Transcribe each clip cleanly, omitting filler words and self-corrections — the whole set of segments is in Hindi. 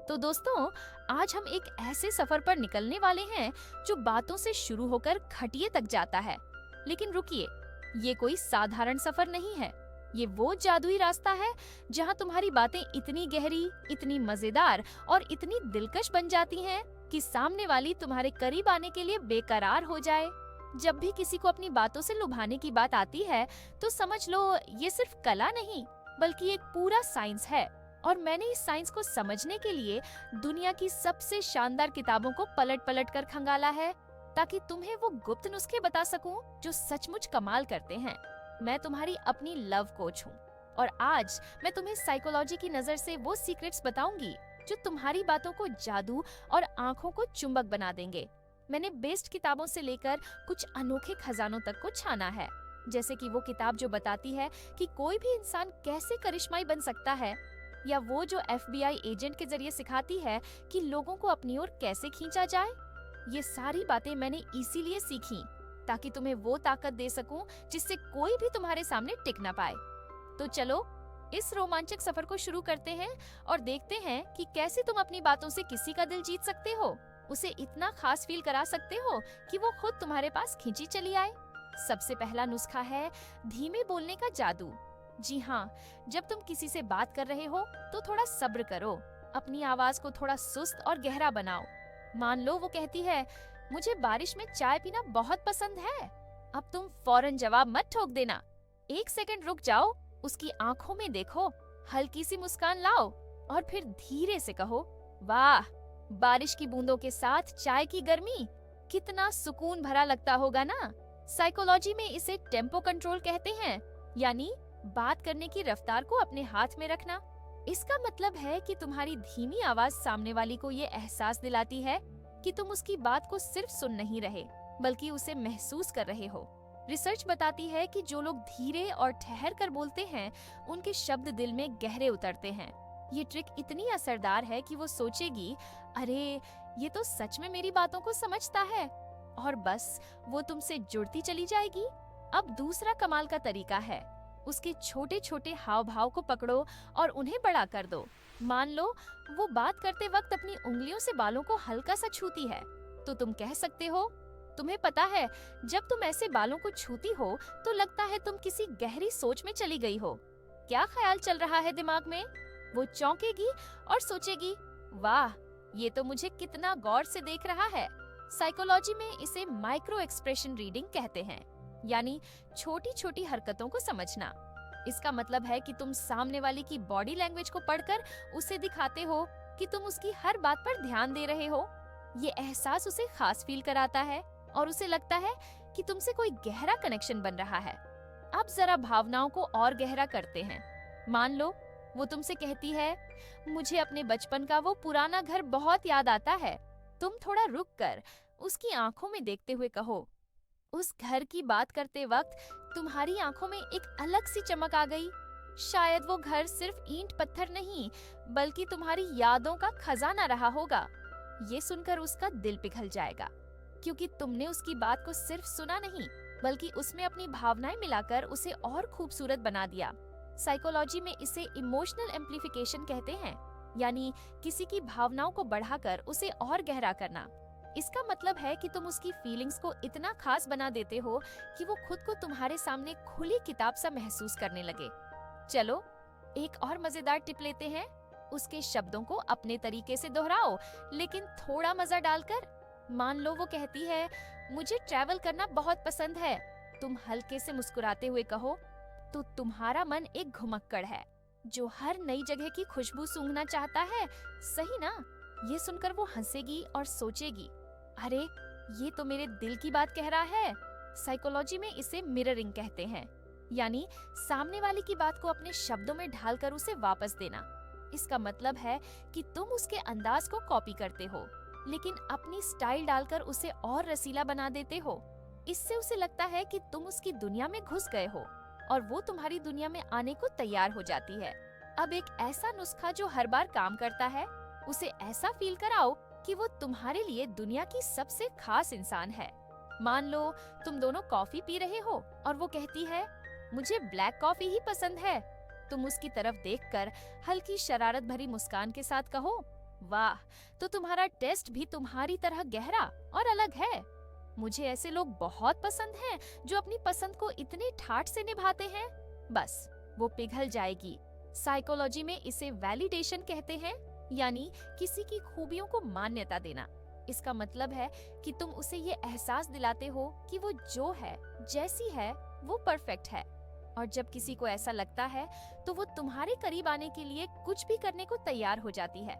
तो दोस्तों, आज हम एक ऐसे सफर पर निकलने वाले हैं जो बातों से शुरू होकर खटिये तक जाता है। लेकिन रुकिए, ये कोई साधारण सफर नहीं है। ये वो जादुई रास्ता है जहाँ तुम्हारी बातें इतनी गहरी, इतनी मजेदार और इतनी दिलकश बन जाती हैं कि सामने वाली तुम्हारे करीब आने के लिए बेकरार हो जाए। जब भी किसी को अपनी बातों से लुभाने की बात आती है, तो समझ लो ये सिर्फ कला नहीं, बल्कि एक पूरा साइंस है। और मैंने इस साइंस को समझने के लिए दुनिया की सबसे शानदार किताबों को पलट पलट कर खंगाला है, ताकि तुम्हें वो गुप्त नुस्खे बता सकूं जो सचमुच कमाल करते हैं। मैं तुम्हारी अपनी लव कोच हूँ, और आज मैं तुम्हें साइकोलॉजी की नजर से वो सीक्रेट्स बताऊंगी जो तुम्हारी बातों को जादू और आंखों को चुंबक बना देंगे। मैंने बेस्ट किताबों से लेकर कुछ अनोखे खजानों तक को छाना है, जैसे कि वो किताब जो बताती है कि कोई भी इंसान कैसे करिश्माई बन सकता है, या वो जो FBI एजेंट के जरिए सिखाती है कि लोगों को अपनी ओर कैसे खींचा जाए। ये सारी बातें मैंने इसीलिए सीखी ताकि तुम्हें वो ताकत दे सकूं जिससे कोई भी तुम्हारे सामने टिक ना पाए। तो चलो, इस रोमांचक सफर को शुरू करते हैं और देखते हैं कि कैसे तुम अपनी बातों से किसी का दिल जीत सकते हो, उसे इतना खास फील करा सकते हो कि वो खुद तुम्हारे पास खींची चली आए। सबसे पहला नुस्खा है धीमे बोलने का जादू। जी हाँ, जब तुम किसी से बात कर रहे हो तो थोड़ा सब्र करो, अपनी आवाज को थोड़ा सुस्त और गहरा बनाओ। मान लो वो कहती है, मुझे बारिश में चाय पीना बहुत पसंद है। अब तुम फौरन जवाब मत ठोक देना। एक सेकंड रुक जाओ, उसकी आंखों में देखो, हल्की सी मुस्कान लाओ और फिर धीरे से कहो, वाह, बारिश की बूंदों के साथ चाय की गर्मी, कितना सुकून भरा लगता होगा ना। साइकोलॉजी में इसे टेम्पो कंट्रोल कहते हैं, यानी बात करने की रफ्तार को अपने हाथ में रखना। इसका मतलब है कि तुम्हारी धीमी आवाज सामने वाली को ये एहसास दिलाती है कि तुम उसकी बात को सिर्फ सुन नहीं रहे, बल्कि उसे महसूस कर रहे हो। रिसर्च बताती है कि जो लोग धीरे और ठहर कर बोलते हैं, उनके शब्द दिल में गहरे उतरते हैं। ये ट्रिक इतनी असरदार है कि वो सोचेगी, अरे ये तो सच में मेरी बातों को समझता है, और बस वो तुमसे जुड़ती चली जाएगी। अब दूसरा कमाल का तरीका है, उसके छोटे छोटे हाव भाव को पकड़ो और उन्हें बड़ा कर दो। मान लो वो बात करते वक्त अपनी उंगलियों से बालों को हल्का सा छूती है, तो तुम कह सकते हो, तुम्हें पता है, जब तुम ऐसे बालों को छूती हो तो लगता है तुम किसी गहरी सोच में चली गई हो। क्या ख्याल चल रहा है दिमाग में? वो चौंकेगी और सोचेगी, वाह, ये तो मुझे कितना गौर से देख रहा है। साइकोलॉजी में इसे माइक्रो एक्सप्रेशन रीडिंग कहते हैं, यानी छोटी छोटी हरकतों को समझना। इसका मतलब है कि तुम सामने वाले की बॉडी लैंग्वेज को पढ़कर उसे दिखाते हो कि तुम उसकी हर बात पर ध्यान दे रहे हो। ये एहसास उसे खास फील कराता है और उसे लगता है कि तुमसे कोई गहरा कनेक्शन बन रहा है। अब जरा भावनाओं को और गहरा करते हैं। मान लो वो तुमसे कहती है, मुझे अपने बचपन का वो पुराना घर बहुत याद आता है। तुम थोड़ा रुक कर उसकी आंखों में देखते हुए कहो, उस घर की बात करते वक्त तुम्हारी आंखों में एक अलग सी चमक आ गई। शायद वो घर सिर्फ ईंट पत्थर नहीं, बल्कि तुम्हारी यादों का खजाना रहा होगा। ये सुनकर उसका दिल पिघल जाएगा, क्योंकि तुमने उसकी बात को सिर्फ सुना नहीं, बल्कि उसमें अपनी भावनाएं मिलाकर उसे और खूबसूरत बना दिया। साइकोलॉजी में इसे इमोशनल एम्प्लीफिकेशन कहते हैं, यानी किसी की भावनाओं को बढ़ाकर उसे और गहरा करना। इसका मतलब है कि तुम उसकी फीलिंग्स को इतना खास बना देते हो कि वो खुद को तुम्हारे सामने खुली किताब सा महसूस करने लगे। चलो, एक और मजेदार टिप लेते हैं। उसके शब्दों को अपने तरीके से दोहराओ, लेकिन थोड़ा मजा डालकर। मान लो वो कहती है, मुझे ट्रैवल करना बहुत पसंद है। तुम हल्के से मुस्कुराते हुए कहो, तो तुम्हारा मन एक घुमक्कड़ है जो हर नई जगह की खुशबू सूंघना चाहता है, सही ना? ये सुनकर वो हंसेगी और सोचेगी, अरे ये तो मेरे दिल की बात कह रहा है। साइकोलॉजी में इसे मिररिंग कहते हैं, यानी सामने वाले की बात को अपने शब्दों में ढालकर उसे वापस देना। इसका मतलब है कि तुम उसके अंदाज को कॉपी करते हो, लेकिन अपनी स्टाइल डालकर उसे और रसीला बना देते हो। इससे उसे लगता है कि तुम उसकी दुनिया में घुस गए हो और वो तुम्हारी दुनिया में आने को तैयार हो जाती है। अब एक ऐसा नुस्खा जो हर बार काम करता है, उसे ऐसा फील कराओ कि वो तुम्हारे लिए दुनिया की सबसे खास इंसान है। मान लो तुम दोनों कॉफी पी रहे हो और वो कहती है, मुझे ब्लैक कॉफी ही पसंद है। तुम उसकी तरफ देखकर हल्की शरारत भरी मुस्कान के साथ कहो, वाह, तो तुम्हारा टेस्ट भी तुम्हारी तरह गहरा और अलग है। मुझे ऐसे लोग बहुत पसंद हैं जो अपनी पसंद को इतने ठाठ से निभाते हैं, बस वो पिघल जाएगी। साइकोलॉजी में इसे वैलिडेशन कहते हैं, यानी किसी की खूबियों को मान्यता देना। इसका मतलब है कि तुम उसे ये एहसास दिलाते हो कि वो जो है, जैसी है, वो परफेक्ट है। और जब किसी को ऐसा लगता है तो वो तुम्हारे करीब आने के लिए कुछ भी करने को तैयार हो जाती है।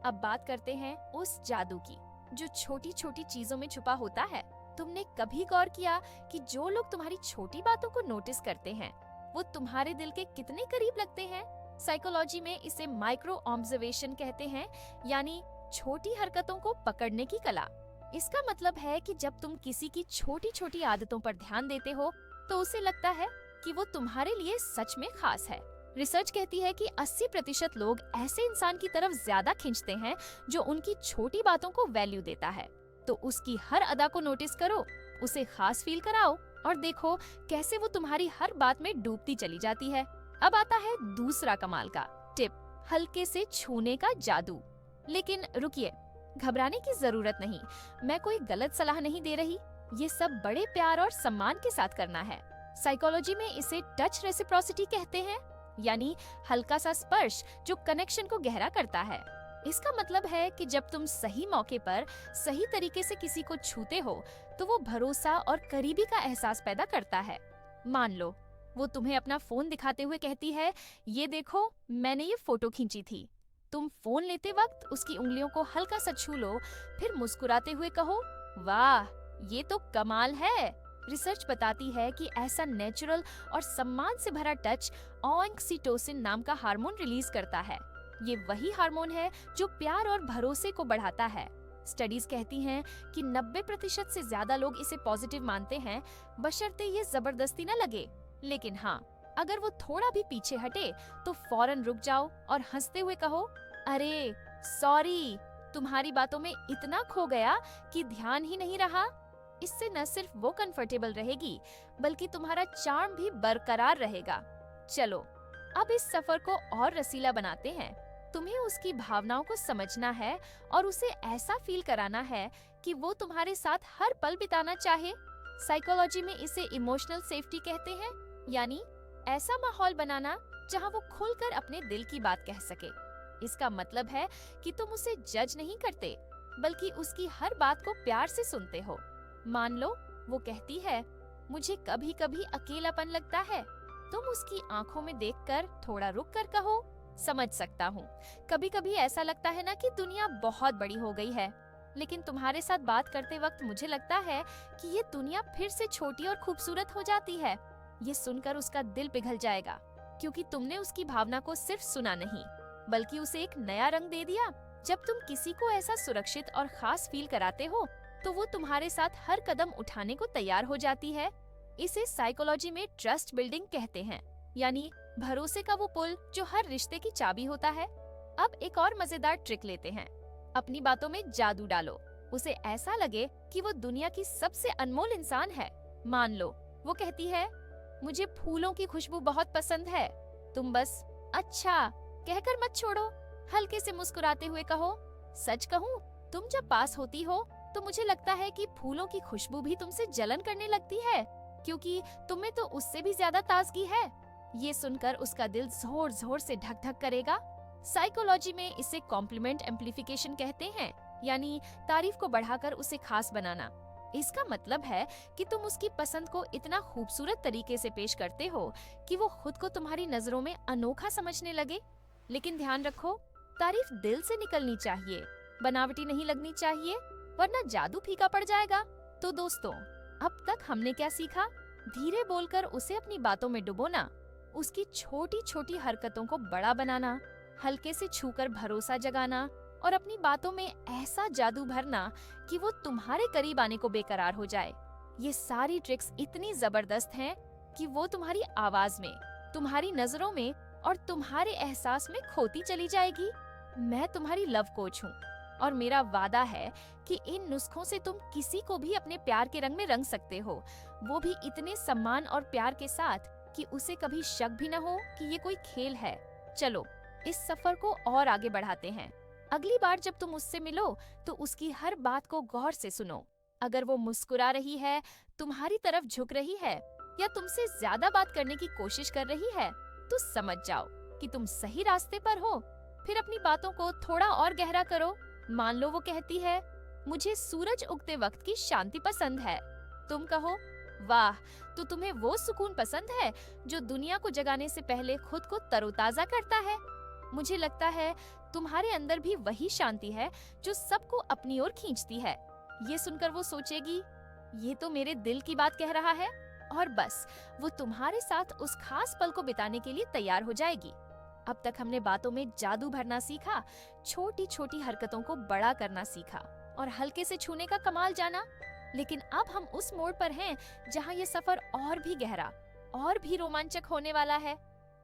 अब बात करते हैं उस जादू की जो छोटी छोटी चीजों में छुपा होता है। तुमने कभी गौर किया कि जो लोग तुम्हारी छोटी बातों को नोटिस करते हैं वो तुम्हारे दिल के कितने करीब लगते हैं? साइकोलॉजी में इसे माइक्रो ऑब्जर्वेशन कहते हैं, यानी छोटी हरकतों को पकड़ने की कला। इसका मतलब है कि जब तुम किसी की छोटी छोटी आदतों पर ध्यान देते हो तो उसे लगता है कि वो तुम्हारे लिए सच में खास है। रिसर्च कहती है कि 80% लोग ऐसे इंसान की तरफ ज्यादा खींचते हैं जो उनकी छोटी बातों को वैल्यू देता है। तो उसकी हर अदा को नोटिस करो, उसे खास फील कराओ और देखो कैसे वो तुम्हारी हर बात में डूबती चली जाती है। अब आता है दूसरा कमाल का टिप, हल्के से छूने का जादू। लेकिन रुकिए, घबराने की जरूरत नहीं, मैं कोई गलत सलाह नहीं दे रही। ये सब बड़े प्यार और सम्मान के साथ करना है। साइकोलॉजी में इसे टच रेसिप्रोसिटी कहते हैं, यानी हल्का सा स्पर्श जो कनेक्शन को गहरा करता है। इसका मतलब है कि जब तुम सही मौके पर सही तरीके से किसी को छूते हो तो वो भरोसा और करीबी का एहसास पैदा करता है। मान लो वो तुम्हें अपना फोन दिखाते हुए कहती है, ये देखो मैंने ये फोटो खींची थी। तुम फोन लेते वक्त उसकी उंगलियों को हल्का सा छू लो, फिर मुस्कुराते हुए कहो, वाह ये तो कमाल है। रिसर्च बताती है कि ऐसा नेचुरल और सम्मान से भरा टच ऑक्सीटोसिन नाम का हार्मोन रिलीज करता है। ये वही हार्मोन है जो प्यार और भरोसे को बढ़ाता है। स्टडीज कहती हैं कि 90% से ज्यादा लोग इसे पॉजिटिव मानते हैं, बशर्ते ये जबरदस्ती न लगे। लेकिन हाँ, अगर वो थोड़ा भी पीछे हटे तो फौरन रुक जाओ और हंसते हुए कहो, अरे सॉरी, तुम्हारी बातों में इतना खो गया कि ध्यान ही नहीं रहा। इससे न सिर्फ वो कंफर्टेबल रहेगी बल्कि तुम्हारा चार्म भी बरकरार रहेगा। चलो अब इस सफर को और रसीला बनाते हैं। तुम्हें उसकी भावनाओं को समझना है और उसे ऐसा फील कराना है कि वो तुम्हारे साथ हर पल बिताना चाहे। साइकोलॉजी में इसे इमोशनल सेफ्टी कहते हैं, यानी ऐसा माहौल बनाना जहां वो खुलकर अपने दिल की बात कह सके। इसका मतलब है कि तुम उसे जज नहीं करते बल्कि उसकी हर बात को प्यार से सुनते हो। मान लो वो कहती है, मुझे कभी कभी अकेलापन लगता है। तुम उसकी आंखों में देखकर थोड़ा रुक कर कहो, समझ सकता हूँ, कभी कभी ऐसा लगता है ना कि दुनिया बहुत बड़ी हो गई है, लेकिन तुम्हारे साथ बात करते वक्त मुझे लगता है कि ये दुनिया फिर से छोटी और खूबसूरत हो जाती है। ये सुनकर उसका दिल पिघल जाएगा क्योंकि तुमने उसकी भावना को सिर्फ सुना नहीं बल्कि उसे एक नया रंग दे दिया। जब तुम किसी को ऐसा सुरक्षित और खास फील कराते हो तो वो तुम्हारे साथ हर कदम उठाने को तैयार हो जाती है। इसे साइकोलॉजी में ट्रस्ट बिल्डिंग कहते हैं, यानी भरोसे का वो पुल जो हर रिश्ते की चाबी होता है। अब एक और मजेदार ट्रिक लेते हैं। अपनी बातों में जादू डालो, उसे ऐसा लगे कि वो दुनिया की सबसे अनमोल इंसान है। मान लो वो कहती है, मुझे फूलों की खुशबू बहुत पसंद है। तुम बस अच्छा कहकर मत छोड़ो, हल्के से मुस्कुराते हुए कहो, सच कहूँ तुम जब पास होती हो तो मुझे लगता है कि फूलों की खुशबू भी तुमसे जलन करने लगती है क्योंकि तुम्हें तो उससे भी ज्यादा ताजगी है। ये सुनकर उसका दिल जोर जोर से धक धक करेगा। साइकोलॉजी में इसे कॉम्प्लीमेंट एम्प्लीफिकेशन कहते हैं, यानी तारीफ को बढ़ाकर उसे खास बनाना। इसका मतलब है कि तुम उसकी पसंद को इतना खूबसूरत तरीके से पेश करते हो कि वो खुद को तुम्हारी नजरों में अनोखा समझने लगे। लेकिन ध्यान रखो, तारीफ दिल से निकलनी चाहिए, बनावटी नहीं लगनी चाहिए, वरना जादू फीका पड़ जाएगा। तो दोस्तों, अब तक हमने क्या सीखा? धीरे बोलकर उसे अपनी बातों में डुबोना, उसकी छोटी छोटी हरकतों को बड़ा बनाना, हल्के से छूकर भरोसा जगाना और अपनी बातों में ऐसा जादू भरना कि वो तुम्हारे करीब आने को बेकरार हो जाए। ये सारी ट्रिक्स इतनी जबरदस्त हैं कि वो तुम्हारी आवाज में, तुम्हारी नजरों में और तुम्हारे एहसास में खोती चली जाएगी। मैं तुम्हारी लव कोच हूँ और मेरा वादा है कि इन नुस्खों से तुम किसी को भी अपने प्यार के रंग में रंग सकते हो, वो भी इतने सम्मान और प्यार के साथ कि उसे कभी शक भी न हो कि ये कोई खेल है। चलो इस सफर को और आगे बढ़ाते हैं। अगली बार जब तुम उससे मिलो तो उसकी हर बात को गौर से सुनो। अगर वो मुस्कुरा रही है, तुम्हारी तरफ झुक रही है या तुमसे ज्यादा बात करने की कोशिश कर रही है, तो समझ जाओ कि तुम सही रास्ते पर हो। फिर अपनी बातों को थोड़ा और गहरा करो। मान लो वो कहती है, मुझे सूरज उगते वक्त की शांति पसंद है। तुम कहो, वाह, तो तुम्हें वो सुकून पसंद है जो दुनिया को जगाने से पहले खुद को तरोताजा करता है। मुझे लगता है तुम्हारे अंदर भी वही शांति है जो सबको अपनी ओर खींचती है। ये सुनकर वो सोचेगी, ये तो मेरे दिल की बात कह रहा है, और बस वो तुम्हारे साथ उस खास पल को बिताने के लिए तैयार हो जाएगी। अब तक हमने बातों में जादू भरना सीखा, छोटी छोटी हरकतों को बड़ा करना सीखा और हल्के से छूने का कमाल जाना। लेकिन अब हम उस मोड़ पर हैं जहाँ ये सफर और भी गहरा और भी रोमांचक होने वाला है।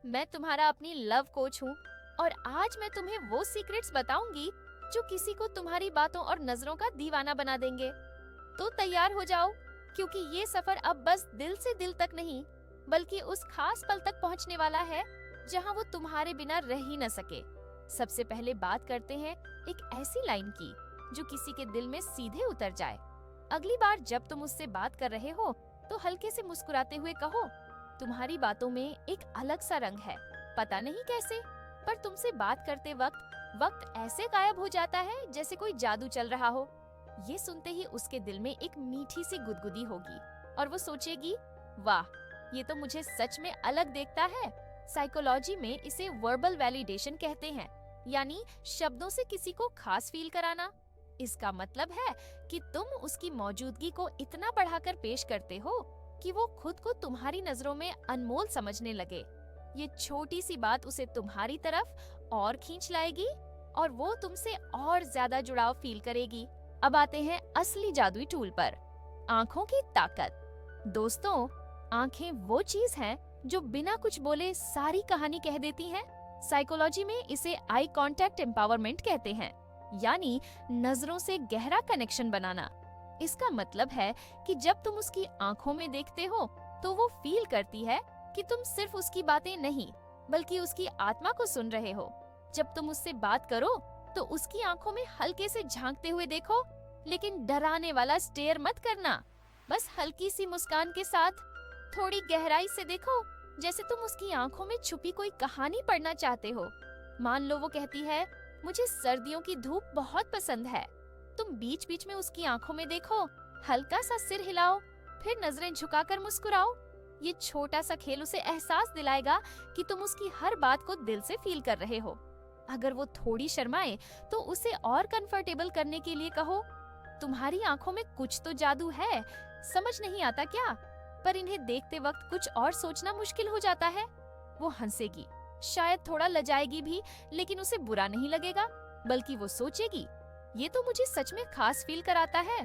मैं तुम्हारा अपनी लव कोच हूँ और आज मैं तुम्हें वो सीक्रेट्स बताऊंगी जो किसी को तुम्हारी बातों और नजरों का दीवाना बना देंगे। तो तैयार हो जाओ, क्योंकि ये सफर अब बस दिल से दिल तक नहीं, बल्कि उस खास पल तक पहुंचने वाला है जहां वो तुम्हारे बिना रह ही न सके। सबसे पहले बात करते हैं एक ऐसी लाइन की जो किसी के दिल में सीधे उतर जाए। अगली बार जब तुम उससे बात कर रहे हो तो हल्के से मुस्कुराते हुए कहो, तुम्हारी बातों में एक अलग सा रंग है, पता नहीं कैसे, पर तुमसे बात करते वक्त ऐसे गायब हो जाता है जैसे कोई जादू चल रहा हो। ये सुनते ही उसके दिल में एक मीठी सी गुदगुदी होगी और वो सोचेगी, वाह, ये तो मुझे सच में अलग देखता है। साइकोलॉजी में इसे वर्बल वैलिडेशन कहते हैं, यानी शब्दों से किसी को खास फील कराना। इसका मतलब है कि तुम उसकी मौजूदगी को इतना बढ़ाकर पेश करते हो कि वो खुद को तुम्हारी नजरों में अनमोल समझने लगे। ये छोटी सी बात उसे तुम्हारी तरफ और खींच लाएगी और वो तुमसे और ज्यादा जुड़ाव फील करेगी। अब आते हैं असली जादुई टूल पर, आंखों की ताकत। दोस्तों, आंखें वो चीज हैं जो बिना कुछ बोले सारी कहानी कह देती हैं। साइकोलॉजी में इसे आई कांटेक्ट एम्पावरमेंट कहते हैं, यानी नजरों से गहरा कनेक्शन बनाना। इसका मतलब है कि जब तुम उसकी आंखों में देखते हो तो वो फील करती है कि तुम सिर्फ उसकी बातें नहीं, बल्कि उसकी आत्मा को सुन रहे हो। जब तुम उससे बात करो तो उसकी आंखों में हल्के से झांकते हुए देखो, लेकिन डराने वाला स्टेयर मत करना। बस हल्की सी मुस्कान के साथ थोड़ी गहराई से देखो, जैसे तुम उसकी आंखों में छुपी कोई कहानी पढ़ना चाहते हो। मान लो वो कहती है, मुझे सर्दियों की धूप बहुत पसंद है। तुम बीच बीच में उसकी आंखों में देखो, हल्का सा सिर हिलाओ, फिर नजरें झुकाकर मुस्कुराओ। ये छोटा सा खेल उसे एहसास दिलाएगा कि तुम उसकी हर बात को दिल से फील कर रहे हो। अगर वो थोड़ी शर्माए तो उसे और कंफर्टेबल करने के लिए कहो, तुम्हारी आंखों में कुछ तो जादू है, समझ नहीं आता क्या? पर इन्हें देखते वक्त कुछ और सोचना मुश्किल हो जाता है। वो हंसेगी, शायद थोड़ा लजाएगी भी, लेकिन उसे बुरा नहीं लगेगा, बल्कि वो सोचेगी, ये तो मुझे सच में खास फील कराता है।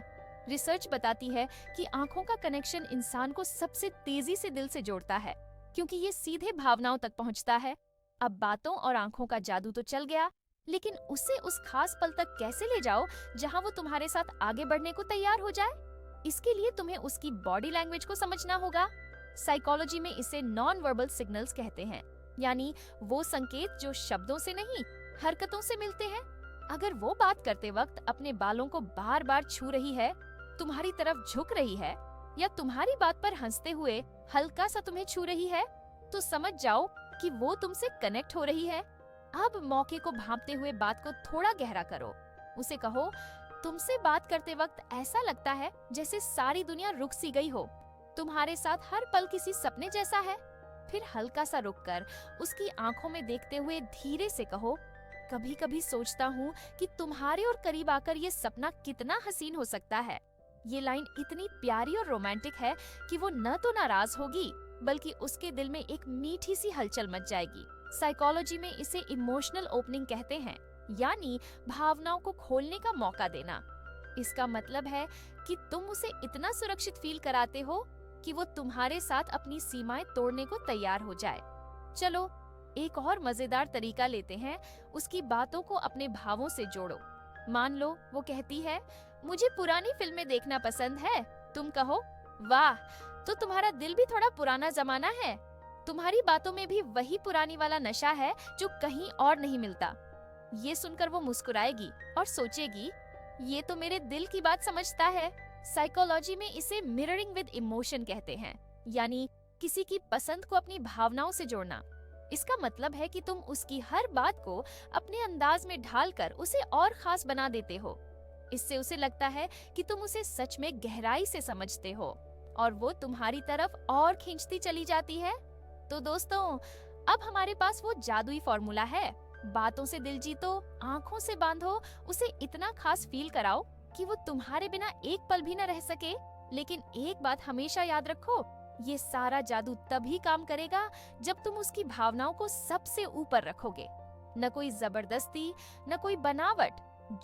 रिसर्च बताती है कि आंखों का कनेक्शन इंसान को सबसे तेजी से दिल से जोड़ता है, क्योंकि ये सीधे भावनाओं तक पहुंचता है। अब बातों और आंखों का जादू तो चल गया, लेकिन उसे उस खास पल तक कैसे ले जाओ जहां वो तुम्हारे साथ आगे बढ़ने को तैयार हो जाए? इसके लिए तुम्हें उसकी बॉडी लैंग्वेज को समझना होगा। साइकोलॉजी में इसे नॉन वर्बल सिग्नल्स कहते हैं, यानी वो संकेत जो शब्दों से नहीं, हरकतों से मिलते हैं। अगर वो बात करते वक्त अपने बालों को बार बार छू रही है, तुम्हारी तरफ झुक रही है या तुम्हारी बात पर हंसते हुए हल्का सा तुम्हें छू रही है, तो समझ जाओ कि वो तुमसे कनेक्ट हो रही है। अब मौके को भांपते हुए बात को थोड़ा गहरा करो। उसे कहो, तुमसे बात करते वक्त ऐसा लगता है जैसे सारी दुनिया रुक सी गई हो। तुम्हारे साथ हर पल किसी सपने जैसा है। फिर हल्का सा रुककर उसकी आंखों में देखते हुए धीरे से कहो, कभी कभी सोचता हूँ कि तुम्हारे और करीब आकर ये सपना कितना हसीन हो सकता है। ये लाइन इतनी प्यारी और रोमांटिक है कि वो न तो नाराज होगी, बल्कि उसके दिल में एक मीठी सी हलचल मच जाएगी। साइकोलॉजी में इसे इमोशनल ओपनिंग कहते हैं, यानी भावनाओं को खोलने का मौका देना। इसका मतलब है कि तुम उसे इतना सुरक्षित फील कराते हो कि वो तुम्हारे साथ अपनी सीमाएं तोड़ने को तैयार हो जाए। चलो एक और मजेदार तरीका लेते हैं, उसकी बातों को अपने भावों से जोड़ो। मान लो वो कहती है, मुझे पुरानी फिल्में देखना पसंद है। तुम कहो, वाह, तो तुम्हारा दिल भी थोड़ा पुराना जमाना है। तुम्हारी बातों में भी वही पुरानी वाला नशा है जो कहीं और नहीं मिलता। ये सुनकर वो मुस्कुराएगी और सोचेगी, ये तो मेरे दिल की बात समझता है। साइकोलॉजी में इसे मिररिंग विद इमोशन कहते हैं, यानी किसी की पसंद को अपनी भावनाओं से जोड़ना। इसका मतलब है कि तुम उसकी हर बात को अपने अंदाज में ढालकर उसे और खास बना देते हो। इससे उसे लगता है कि तुम उसे सच में गहराई से समझते हो और वो तुम्हारी तरफ और खींचती चली जाती है। तो दोस्तों, अब हमारे पास वो जादुई फॉर्मूला है। बातों से दिल जीतो, आंखों से बांधो, उसे इतना खास फील कराओ कि वो तुम्हारे बिना एक पल भी न रह सके। लेकिन एक बात हमेशा याद रखो, ये सारा जादू तभी काम करेगा जब तुम उसकी भावनाओं को सबसे ऊपर रखोगे। न कोई जबरदस्ती, न कोई बनावट,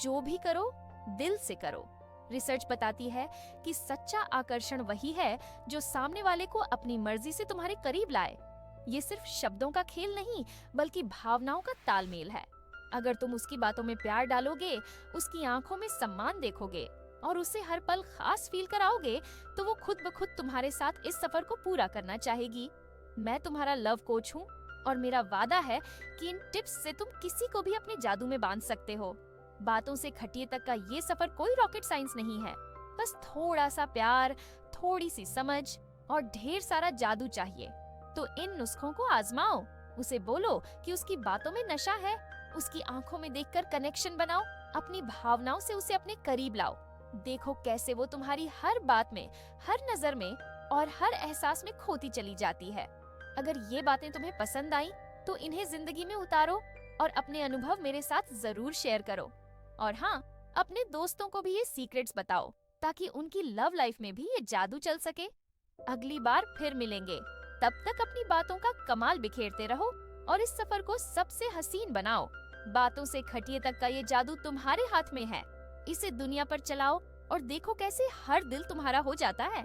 जो भी करो दिल से करो। रिसर्च बताती है कि सच्चा आकर्षण वही है जो सामने वाले को अपनी मर्जी से तुम्हारे करीब लाए। ये सिर्फ शब्दों का खेल नहीं, बल्कि भावनाओं का तालमेल है। अगर तुम उसकी बातों में प्यार डालोगे, उसकी आंखों में सम्मान देखोगे और उसे हर पल खास फील कराओगे, तो वो खुद ब खुद तुम्हारे साथ इस सफर को पूरा करना चाहेगी। मैं तुम्हारा लव कोच हूँ और मेरा वादा है कि इन टिप्स से तुम किसी को भी अपने जादू में बांध सकते हो। बातों से खटिए तक का ये सफर कोई रॉकेट साइंस नहीं है। बस थोड़ा सा प्यार, थोड़ी सी समझ और ढेर सारा जादू चाहिए। तो इन नुस्खों को आजमाओ। उसे बोलो कि उसकी बातों में नशा है, उसकी आंखों में देखकर कनेक्शन बनाओ, अपनी भावनाओं से उसे अपने करीब लाओ। देखो कैसे वो तुम्हारी हर बात में, हर नजर में और हर एहसास में खोती चली जाती है। अगर ये बातें तुम्हें पसंद आई तो इन्हें जिंदगी में उतारो और अपने अनुभव मेरे साथ जरूर शेयर करो। और हाँ, अपने दोस्तों को भी ये सीक्रेट्स बताओ ताकि उनकी लव लाइफ में भी ये जादू चल सके। अगली बार फिर मिलेंगे। तब तक अपनी बातों का कमाल बिखेरते रहो और इस सफर को सबसे हसीन बनाओ। बातों से खटिए तक का ये जादू तुम्हारे हाथ में है। इसे दुनिया पर चलाओ और देखो कैसे हर दिल तुम्हारा हो जाता है।